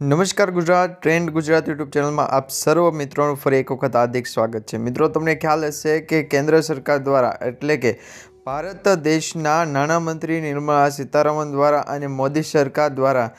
નમસ્કાર Gujarat trend Gujarat YouTube ચેનલમાં આપ સર્વ મિત્રોનું ફરી એક વખત હાર્દિક સ્વાગત છે। મિત્રો, તમને ખ્યાલ હશે કે કેન્દ્ર સરકાર દ્વારા એટલે કે ભારત દેશના નાણામંત્રી નિર્મલા સીતારમણ દ્વારા અને મોદી સરકાર દ્વારા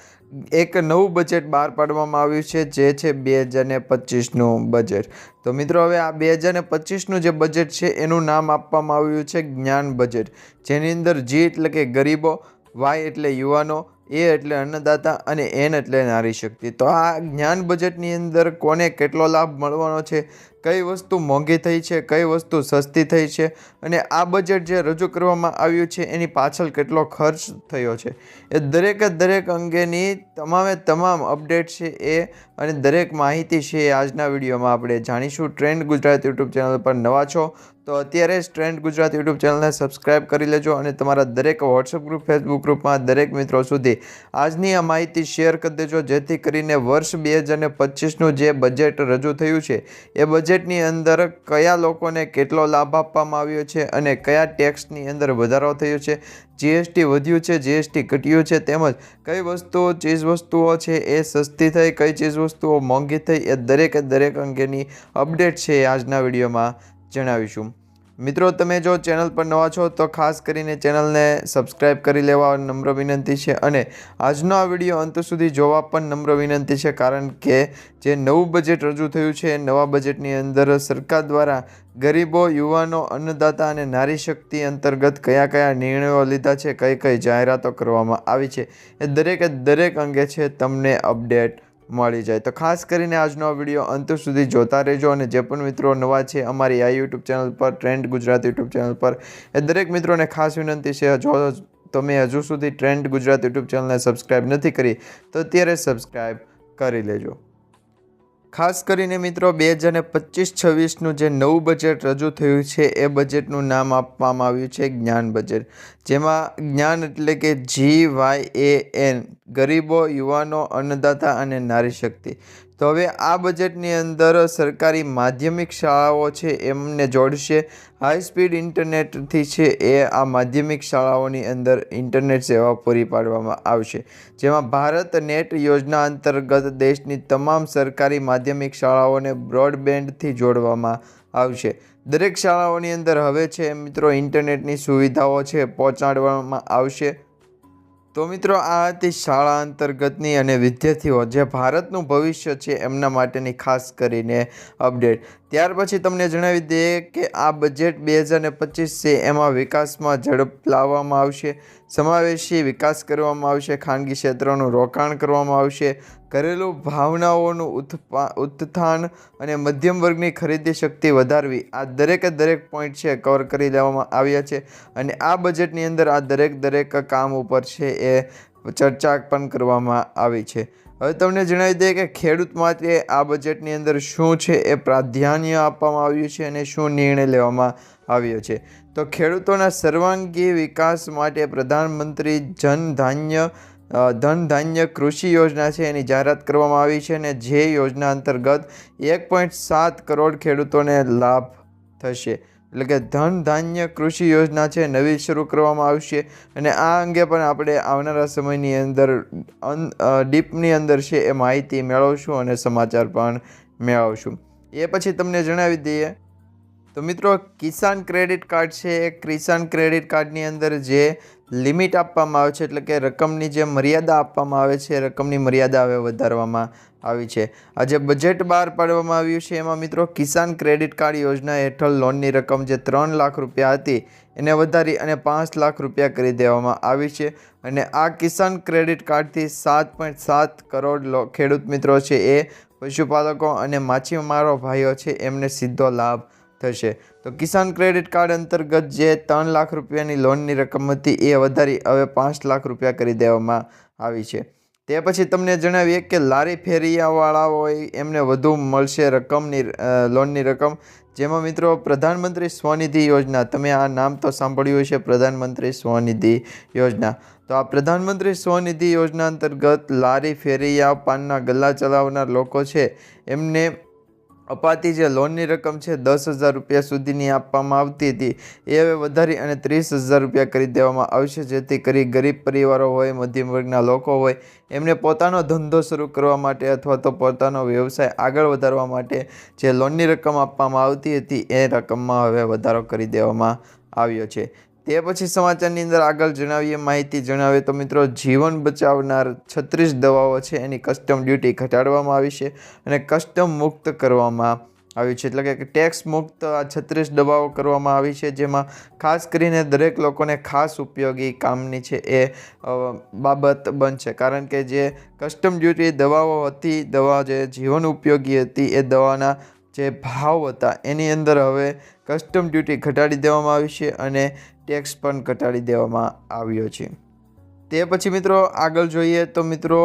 એક નવું બજેટ બહાર પાડવામાં આવ્યું છે, જે છે 2025નું બજેટ। તો મિત્રો, હવે આ 2025નું જે બજેટ છે એનું નામ આપવામાં આવ્યું છે જ્ઞાન બજેટ, જેની અંદર G એટલે કે ગરીબો, Y એટલે યુવાનો, એ એટલે અન્નદાતા અને એન એટલે નારી શક્તિ। તો આ જ્ઞાન બજેટની અંદર કોને કેટલો લાભ મળવાનો છે, કઈ વસ્તુ મોંઘી થઈ છે, કઈ વસ્તુ સસ્તી થઈ છે, અને આ બજેટ જે રજૂ કરવામાં આવ્યું છે એની પાછળ કેટલો ખર્ચ થયો છે, એ દરેક અંગેની તમામ અપડેટ છે એ અને દરેક માહિતી છે એ આજના વિડીયોમાં આપણે જાણીશું। ટ્રેન્ડ ગુજરાત યુટ્યુબ ચેનલ પર નવા છો તો અત્યારે જ ટ્રેન્ડ ગુજરાત યુટ્યુબ ચેનલને સબસ્ક્રાઇબ કરી લેજો અને તમારા દરેક વોટ્સઅપ ગ્રુપ, ફેસબુક ગ્રુપમાં દરેક મિત્રો સુધી આજની આ માહિતી શેર કરી દેજો, જેથી કરીને વર્ષ 2025નું જે બજેટ રજૂ થયું છે એ બજેટની અંદર કયા લોકોને કેટલો લાભ આપવામાં આવ્યો છે અને કયા ટેક્સની અંદર વધારો થયો છે, જીએસટી વધ્યું છે, જીએસટી ઘટ્યું છે, તેમજ કઈ વસ્તુઓ ચીજવસ્તુઓ છે એ સસ્તી થઈ, કઈ ચીજવસ્તુઓ મોંઘી થઈ, એ દરેક અંગેની અપડેટ છે એ આજના વિડીયોમાં જણાવીશું। મિત્રો, તમે જો ચેનલ પર નવા છો તો ખાસ કરીને ચેનલને સબસ્ક્રાઇબ કરી લેવા નમ્ર વિનંતી છે અને આજનો આ વિડીયો અંત સુધી જોવા પણ નમ્ર વિનંતી છે, કારણ કે જે નવું બજેટ રજૂ થયું છે એ નવા બજેટની અંદર સરકાર દ્વારા ગરીબો, યુવાનો, અન્નદાતા અને નારી શક્તિ અંતર્ગત કયા નિર્ણયો લીધા છે, કઈ જાહેરાતો કરવામાં આવી છે, એ દરેક અંગે છે તમને અપડેટ મળી જાય। તો ખાસ કરીને આજનો વિડીયો અંત સુધી જોતા રહેજો અને જે પણ મિત્રો નવા છે અમારી આ યુટ્યુબ ચેનલ પર, ટ્રેન્ડ ગુજરાત યુટ્યુબ ચેનલ પર, એ દરેક મિત્રોને ખાસ વિનંતી છે, જો તમે હજુ સુધી ટ્રેન્ડ ગુજરાત યુટ્યુબ ચેનલને સબસ્ક્રાઇબ નથી કરી તો અત્યારે સબસ્ક્રાઇબ કરી લેજો। ખાસ કરીને મિત્રો, 2025-26નું જે નવું બજેટ રજૂ થયું છે એ બજેટનું નામ આપવામાં આવ્યું છે જ્ઞાન બજેટ, જેમાં જ્ઞાન એટલે કે GYAN, ગરીબો, યુવાનો, અન્નદાતા અને નારી શક્તિ। તો હવે આ બજેટની અંદર સરકારી માધ્યમિક શાળાઓ છે એમને જોડશે, હાઈ સ્પીડ ઇન્ટરનેટથી છે એ આ માધ્યમિક શાળાઓની અંદર ઇન્ટરનેટ સેવા પૂરી પાડવામાં આવશે, જેમાં ભારત નેટ યોજના અંતર્ગત દેશની તમામ સરકારી માધ્યમિક શાળાઓને બ્રોડબેન્ડથી જોડવામાં આવશે। દરેક શાળાઓની અંદર હવે છે મિત્રો ઇન્ટરનેટની સુવિધાઓ છે પહોંચાડવામાં આવશે। તો મિત્રો, આ હતી શાળા અંતર્ગતની અને વિદ્યાર્થીઓ જે ભારતનું ભવિષ્ય છે એમના માટેની ખાસ કરીને અપડેટ। ત્યાર પછી તમને જણાવી દઈએ કે આ બજેટ 2025 છે એમાં વિકાસમાં ઝડપ લાવવામાં આવશે, સમાવેશી વિકાસ કરવામાં આવશે, ખાનગી ક્ષેત્રનું રોકાણ કરવામાં આવશે, ઘરેલું ભાવનાઓનું ઉત્થાન અને મધ્યમ વર્ગની ખરીદી શક્તિ વધારવી, આ દરેક પોઈન્ટ છે કવર કરી લેવામાં આવ્યા છે અને આ બજેટની અંદર આ દરેક કામ ઉપર છે એ ચર્ચા પણ કરવામાં આવી છે। હવે તમને જણાવી દઈએ કે ખેડૂત માટે આ બજેટની અંદર શું છે એ પ્રાધાન્ય આપવામાં આવ્યું છે અને શું નિર્ણય લેવામાં આવ્યો છે। તો ખેડૂતોના સર્વાંગી વિકાસ માટે પ્રધાનમંત્રી ધન ધાન્ય કૃષિ યોજના છે એની જાહેરાત કરવામાં આવી છે અને જે યોજના અંતર્ગત 1.7 કરોડ ખેડૂતોને લાભ થશે, એટલે કે ધન ધાન્ય કૃષિ યોજના છે નવી શરૂ કરવામાં આવશે અને આ અંગે પણ આપણે આવનારા સમયની અંદર ડીપની અંદર છે એ માહિતી મેળવશું અને સમાચાર પણ મેળવશું। એ પછી તમને જણાવી દઈએ તો મિત્રો, કિસાન ક્રેડિટ કાર્ડ છે એ કિસાન ક્રેડિટ કાર્ડની અંદર જે લિમિટ આપવામાં આવે છે, એટલે કે રકમની જે મર્યાદા આપવામાં આવે છે, રકમની મર્યાદા હવે વધારવામાં આવી છે। આ જે બજેટ બહાર પાડવામાં આવ્યું છે એમાં મિત્રો કિસાન ક્રેડિટ કાર્ડ યોજના હેઠળ લોનની રકમ જે 3 લાખ રૂપિયા હતી એને વધારી અને 5 લાખ રૂપિયા કરી દેવામાં આવી છે અને આ કિસાન ક્રેડિટ કાર્ડથી 7.7 કરોડ ખેડૂત મિત્રો છે એ પશુપાલકો અને માછીમારો ભાઈઓ છે એમને સીધો લાભ થશે। તો કિસાન ક્રેડિટ કાર્ડ અંતર્ગત જે 3 લાખ રૂપિયાની લોનની રકમ હતી એ વધારી હવે 5 લાખ રૂપિયા કરી દેવામાં આવી છે। તે પછી તમને જણાવીએ કે લારી ફેરિયાવાળા હોય એમને વધુ મળશે લોનની રકમ, જેમાં મિત્રો પ્રધાનમંત્રી સ્વનિધિ યોજના, તમે આ નામ તો સાંભળ્યું છે, પ્રધાનમંત્રી સ્વનિધિ યોજના। તો આ પ્રધાનમંત્રી સ્વનિધિ યોજના અંતર્ગત લારી ફેરિયા, પાનના ગલ્લા ચલાવનાર લોકો છે એમને અપાતી જે લોનની રકમ છે 10,000 રૂપિયા સુધીની આપવામાં આવતી હતી એ હવે વધારી અને 30,000 રૂપિયા કરી દેવામાં આવશે, જેથી કરી ગરીબ પરિવારો હોય, મધ્યમ વર્ગના લોકો હોય એમને પોતાનો ધંધો શરૂ કરવા માટે અથવા તો પોતાનો વ્યવસાય આગળ વધારવા માટે જે લોનની રકમ આપવામાં આવતી હતી એ રકમમાં હવે વધારો કરી દેવામાં આવ્યો છે. તે પછી સમાચારની અંદર આગળ માહિતી જણાવીએ તો મિત્રો, જીવન બચાવનાર 36 દવાઓ છે એની કસ્ટમ ડ્યુટી ઘટાડવામાં આવી છે અને કસ્ટમ મુક્ત કરવામાં આવી છે, એટલે કે ટેક્સ મુક્ત આ 36 દવાઓ કરવામાં આવી છે, જેમાં ખાસ કરીને દરેક લોકોને ખાસ ઉપયોગી કામની છે એ બાબત બનશે, કારણ કે જે કસ્ટમ ડ્યુટી દવાઓ હતી, દવા જે જીવન ઉપયોગી હતી એ દવાના જે ભાવ હતા એની અંદર હવે કસ્ટમ ડ્યુટી ઘટાડી દેવામાં આવી છે અને ટેક્સ પણ ઘટાડી દેવામાં આવ્યો છે. તે પછી મિત્રો આગળ જોઈએ તો મિત્રો,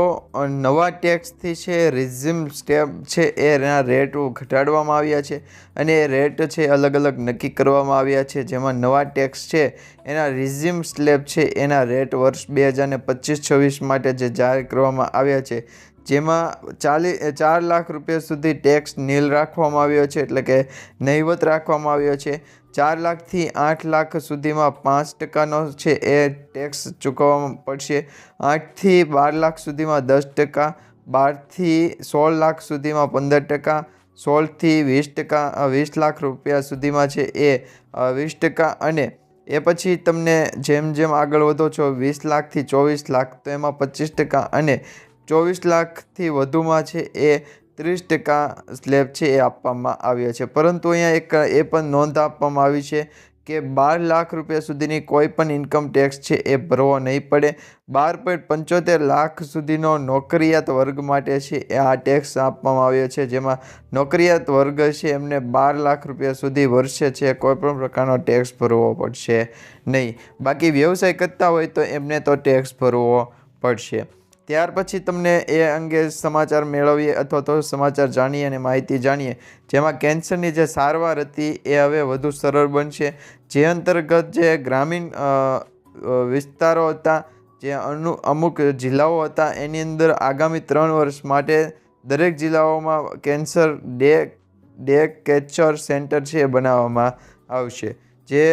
નવા ટેક્સથી છે રિઝ્યુમ સ્ટેપ છે એના રેટ ઘટાડવામાં આવ્યા છે અને એ રેટ છે અલગ અલગ નક્કી કરવામાં આવ્યા છે, જેમાં નવા ટેક્સ છે એના રિઝ્યુમ સ્લેબ છે એના રેટ વર્ષ 2025-26 માટે જે જાહેર કરવામાં આવ્યા છે, જેમાં 4 લાખ રૂપિયા સુધી ટેક્સ નીલ રાખવામાં આવ્યો છે, એટલે કે નહિવત રાખવામાં આવ્યો છે. 4 લાખથી 8 લાખ સુધીમાં 5%નો છે એ ટેક્સ ચૂકવવા પડશે. 8થી 12 લાખ સુધીમાં 10%, 12થી 16 લાખ સુધીમાં 15%, 16થી 20%, 20 લાખ રૂપિયા સુધીમાં છે એ 20%, અને એ પછી તમને જેમ જેમ આગળ વધો છો 20 લાખથી 24 લાખ તો એમાં 25%, અને 24 લાખથી વધુમાં છે એ 30% સ્લેબ છે એ આપવામાં આવ્યો છે. પરંતુ અહીંયા એક એ પણ નોંધ આપવામાં આવી છે કે 12 લાખ રૂપિયા સુધીની કોઈ પણ ઇન્કમ ટેક્સ છે એ ભરવો નહીં પડે. 12.75 લાખ સુધીનો નોકરિયાત વર્ગ માટે છે એ આ ટેક્સ આપવામાં આવ્યો છે, જેમાં નોકરિયાત વર્ગ છે એમને 12 લાખ રૂપિયા સુધી વર્ષે છે કોઈ પણ પ્રકારનો ટેક્સ ભરવો પડશે નહીં. બાકી વ્યવસાય કરતા હોય તો એમને તો ટેક્સ ભરવો પડશે. ત્યાર પછી તમને એ અંગે સમાચાર મેળવીએ અથવા તો સમાચાર જાણીએ અને માહિતી જાણીએ, જેમાં કેન્સરની જે સારવાર હતી એ હવે વધુ સરળ બનશે. જે અંતર્ગત જે ગ્રામીણ વિસ્તારો હતા, જે અમુક જિલ્લાઓ હતા એની અંદર આગામી 3 વર્ષ માટે દરેક જિલ્લાઓમાં કેન્સર ડે કેચર સેન્ટર છે એ બનાવવામાં આવશે. જે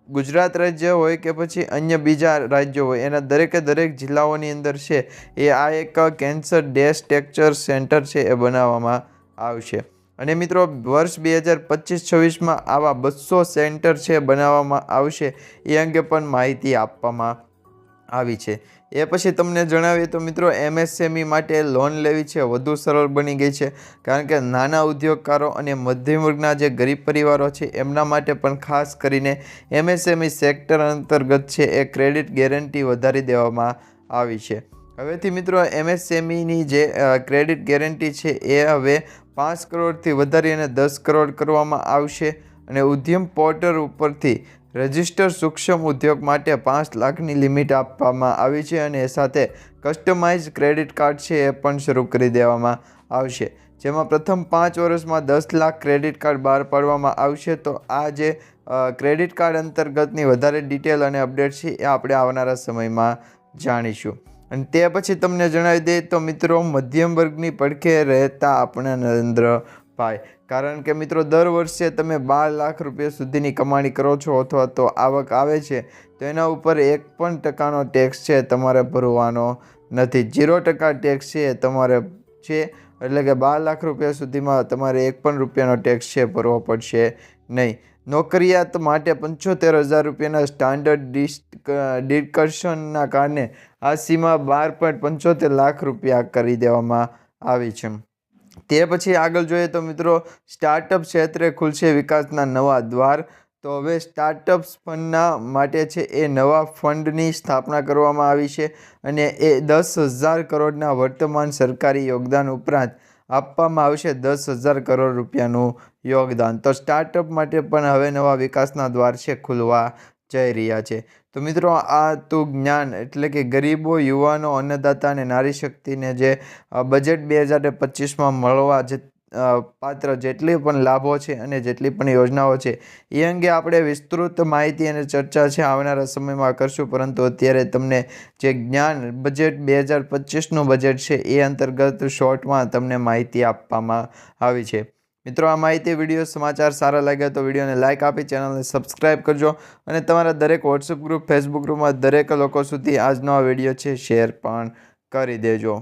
ગુજરાત રાજ્ય હોય કે પછી અન્ય બીજા રાજ્યો હોય એના દરેક જિલ્લાઓની અંદર છે એ આ એક કેન્સર ડે કેચર સેન્ટર છે એ બનાવવામાં આવશે. અને મિત્રો વર્ષ 2025-26માં આવા 200 સેન્ટર છે બનાવવામાં આવશે, એ અંગે પણ માહિતી આપવામાં આવી છે. એ પછી તમને જણાવીએ તો મિત્રો, MSME માટે લોન લેવી છે વધુ સરળ બની ગઈ છે, કારણ કે નાના ઉદ્યોગકારો અને મધ્યમ વર્ગના જે ગરીબ પરિવારો છે એમના માટે પણ ખાસ કરીને MSME સેક્ટર અંતર્ગત છે એ ક્રેડિટ ગેરંટી વધારી દેવામાં આવી છે. હવેથી મિત્રો MSMEની જે ક્રેડિટ ગેરંટી છે એ હવે 5 કરોડથી વધારી અને 10 કરોડ કરવામાં આવશે, અને ઉદ્યમ પોર્ટલ ઉપરથી રજિસ્ટર સૂક્ષ્મ ઉદ્યોગ માટે 5 લાખની લિમિટ આપવામાં આવી છે, અને એ સાથે કસ્ટમાઇઝ ક્રેડિટ કાર્ડ છે એ પણ શરૂ કરી દેવામાં આવશે, જેમાં પ્રથમ 5 વર્ષમાં 10 લાખ ક્રેડિટ કાર્ડ બહાર પાડવામાં આવશે. તો આ જે ક્રેડિટ કાર્ડ અંતર્ગતની વધારે ડિટેલ અને અપડેટ છે એ આપણે આવનારા સમયમાં જાણીશું. અને તે પછી તમને જણાવી દઈએ તો મિત્રો, મધ્યમ વર્ગની પડખે રહેતા આપણા નરેન્દ્રભાઈ, કારણ કે મિત્રો દર વર્ષે તમે 12 લાખ રૂપિયા સુધીની કમાણી કરો છો અથવા તો આવક આવે છે તો એના ઉપર 1% ટેક્સ છે તમારે ભરવાનો નથી. 0% ટેક્સ છે તમારે છે, એટલે કે 12 લાખ રૂપિયા સુધીમાં તમારે 1 રૂપિયાનો ટેક્સ છે ભરવો પડશે નહીં. નોકરિયાત માટે 75,000 રૂપિયાના સ્ટાન્ડર્ડ ડિડક્શનના કારણે આ સીમા 12.75 લાખ રૂપિયા કરી દેવામાં આવી છે. તે પછી આગળ જોઈએ તો મિત્રો, સ્ટાર્ટઅપ ક્ષેત્રે ખુલશે વિકાસના નવા દ્વાર. તો હવે સ્ટાર્ટઅપ્સ ફંડના માટે છે એ નવા ફંડની સ્થાપના કરવામાં આવી છે, અને એ 10,000 કરોડના વર્તમાન સરકારી યોગદાન ઉપરાંત આપવામાં આવશે 10,000 કરોડ રૂપિયાનું યોગદાન. તો સ્ટાર્ટઅપ માટે પણ હવે નવા વિકાસના દ્વાર છે ખુલવા જઈ રહ્યા છે. તો મિત્રો આ તું જ્ઞાન, એટલે કે ગરીબો, યુવાનો, અન્નદાતા અને નારી શક્તિને જે બજેટ 2025માં મળવા જે પાત્ર જેટલી પણ લાભો છે અને જેટલી પણ યોજનાઓ છે એ અંગે આપણે વિસ્તૃત માહિતી અને ચર્ચા છે આવનારા સમયમાં કરશું. પરંતુ અત્યારે તમને જે જ્ઞાન બજેટ 2025નું બજેટ છે એ અંતર્ગત શોર્ટમાં તમને માહિતી આપવામાં આવી છે. મિત્રો, આ માહિતી, વિડીયો, સમાચાર સારા લાગ્યા તો વિડીયોને લાઇક આપી ચેનલને સબસ્ક્રાઈબ કરજો અને તમારા દરેક વોટ્સઅપ ગ્રુપ, ફેસબુક ગ્રુપમાં દરેક લોકો સુધી આજનો આ વિડીયો છે શેર પણ કરી દેજો.